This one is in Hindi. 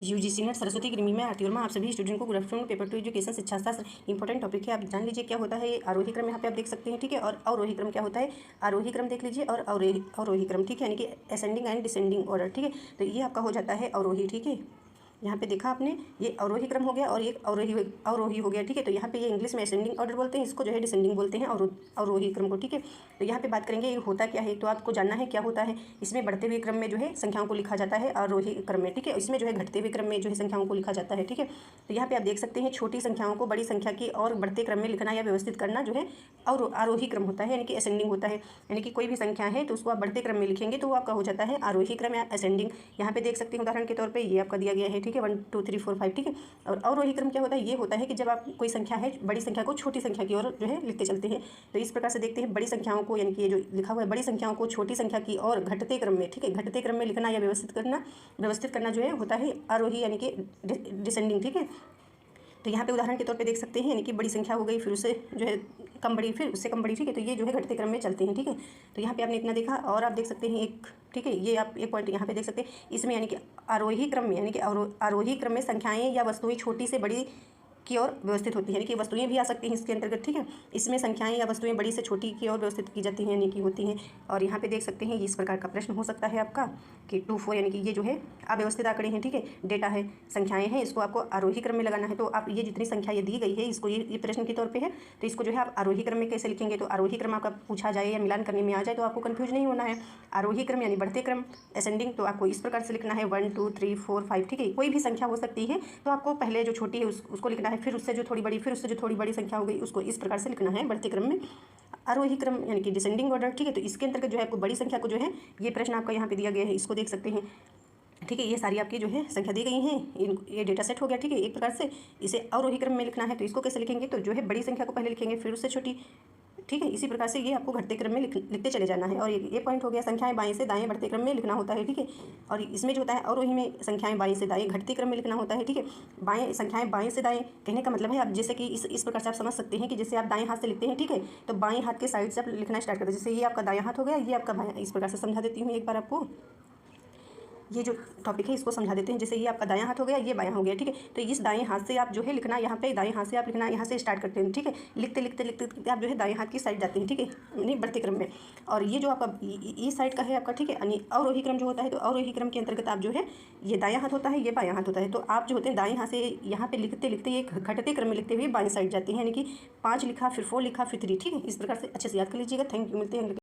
यूजीसी नेट सरस्वती की में आरती वर्मा आप सभी स्टूडेंट को गुड आफ्टरनून। पेपर 2 एजुकेशन शिक्षा शास्त्र इंपॉर्टेंट टॉपिक है। आप जान लीजिए क्या होता है। आरोही क्रम यहाँ पे आप देख सकते हैं, ठीक है। और अवरोही क्रम क्या होता है, आरोही क्रम देख लीजिए और अवरोही क्रम, ठीक है, यानी कि असेंडिंग एंड डिसेंडिंग ऑर्डर, ठीक है। तो ये आपका हो जाता है अवरोही, ठीक है। यहाँ पे देखा आपने, ये अवरोही क्रम हो गया और ये अवरोही हो गया, ठीक है। तो यहाँ पे ये इंग्लिश में असेंडिंग ऑर्डर बोलते हैं, इसको जो है डिसेंडिंग बोलते हैं अवरोही क्रम को, ठीक है। तो यहाँ पे बात करेंगे ये होता क्या है, तो आपको जानना है क्या होता है। इसमें बढ़ते हुए क्रम में जो है संख्याओं को लिखा जाता है आरोही क्रम में, ठीक है। इसमें जो है घटते हुए क्रम में जो है संख्याओं को लिखा जाता है, ठीक है। तो यहाँ पे आप देख सकते हैं छोटी संख्याओं को बड़ी संख्या की और बढ़ते क्रम में लिखना या व्यवस्थित करना जो है और आरोही क्रम होता है, यानी कि असेंडिंग होता है। यानी कि कोई भी संख्या है तो उसको आप बढ़ते क्रम में लिखेंगे तो वो आपका हो जाता है आरोही क्रम या असेंडिंग। यहाँ पे देख सकते हैं उदाहरण के तौर पर ये आपका दिया गया है, ठीक है, 1 2 3 4 5, ठीक है। और अवरोही क्रम क्या होता है, ये होता है कि जब आप कोई संख्या है बड़ी संख्या को छोटी संख्या की ओर जो है लिखते चलते हैं। तो इस प्रकार से देखते हैं बड़ी संख्याओं को, यानी कि ये जो लिखा हुआ है बड़ी संख्याओं को छोटी संख्या की और घटते क्रम में, ठीक है, घटते क्रम में लिखना या व्यवस्थित करना जो है होता है आरोही यानी कि डिसेंडिंग, ठीक है। तो यहाँ पे उदाहरण के तौर पे देख सकते हैं, यानी कि बड़ी संख्या हो गई, फिर उससे जो है कम बड़ी, फिर उससे कम बड़ी, ठीक है। तो ये जो है घटते क्रम में चलते हैं, ठीक है। तो यहाँ पे आपने इतना देखा और आप देख सकते हैं एक, ठीक है, ये आप एक पॉइंट यहाँ पे देख सकते हैं इसमें, यानी कि आरोही क्रम में, यानी कि आरोही क्रम में संख्याएं या वस्तुएं छोटी से बड़ी की ओर व्यवस्थित होती है, यानी कि वस्तुएं भी आ सकती हैं इसके अंतर्गत, ठीक है। इसमें संख्याएं या वस्तुएं बड़ी से छोटी की ओर व्यवस्थित की जाती हैं, यानी कि होती हैं। और यहाँ पे देख सकते हैं इस प्रकार का प्रश्न हो सकता है आपका कि 2 4, यानी कि ये जो है अव्यवस्थित आंकड़े हैं, ठीक है, डेटा है, संख्याएं हैं, इसको आपको आरोही क्रम में लगाना है। तो आप ये जितनी संख्या ये दी गई है इसको ये प्रश्न के तौर पर है, तो इसको जो है आप आरोही क्रम में कैसे लिखेंगे। तो आरोही क्रम आपका पूछा जाए या मिलान करने में आ जाए तो आपको कन्फ्यूज नहीं होना है। आरोही क्रम यानी बढ़ते क्रम असेंडिंग, तो आपको इस प्रकार से लिखना है 1 2 3 4 5, ठीक है। कोई भी संख्या हो सकती है तो आपको पहले जो छोटी है उसको लिखना है, फिर उससे जो थोड़ी बड़ी, फिर उससे जो थोड़ी बड़ी संख्या हो गई उसको इस प्रकार से लिखना है बढ़ते क्रम में आरोही क्रम यानी कि डिसेंडिंग ऑर्डर, ठीक है। तो इसके अंतर्गत जो है आपको बड़ी संख्या को जो है ये प्रश्न आपका यहाँ पे दिया गया है, इसको देख सकते हैं, ठीक है। ये सारी आपकी जो है संख्या दी गई हैं, ये डेटा सेट हो गया, ठीक है। एक प्रकार से इसे अवरोही क्रम में लिखना है, तो इसको कैसे लिखेंगे, तो जो है बड़ी संख्या को पहले लिखेंगे फिर उससे छोटी, ठीक है। इसी प्रकार से ये आपको घटते क्रम में लिखते चले जाना है। और ये पॉइंट हो गया, संख्याएं बाएं से दाएं बढ़ते क्रम में लिखना होता है, ठीक है। और इसमें जो होता है अवरोही में संख्याएं बाएं से दाएं घटते क्रम में लिखना होता है, ठीक है। बाएं संख्याएं बाएं से दाएं कहने का मतलब है आप जैसे कि इस प्रकार से आप समझ सकते हैं कि जैसे आप दाएं हाथ से लिखते हैं, ठीक है, तो बाएं हाथ के साइड से आप लिखना स्टार्ट करते हैं। जैसे ये आपका दायां हाथ हो गया, ये आपका बायां, इस प्रकार से समझा देती हूँ एक बार आपको। ये जो टॉपिक है इसको समझा देते हैं। जैसे ये आपका दायां हाथ हो गया, ये बायां हो गया, ठीक है। तो इस दाएं हाथ से आप जो है लिखना, यहाँ पे दाएं हाथ से आप लिखना यहाँ से स्टार्ट करते हैं, ठीक है। लिखते लिखते लिखते लिखते आप जो है दाएं हाथ की साइड जाते हैं, ठीक है, नहीं बढ़ते क्रम में। और ये जो आपका ये साइड का है आपका, ठीक है, यानी अवरोही क्रम जो होता है, तो अवरोही क्रम के अंतर्गत आप जो है ये दायां हाथ होता है, ये बायां हाथ होता है। तो आप जो होते हैं दाएं हाथ से यहाँ पे लिखते लिखते एक घटते क्रम में लिखते हुए बाएं साइड जाते हैं, यानी कि 5 लिखा, फिर 4 लिखा, फिर 3, ठीक है। इस प्रकार से अच्छे से याद कर लीजिएगा। थैंक यू, मिलते हैं।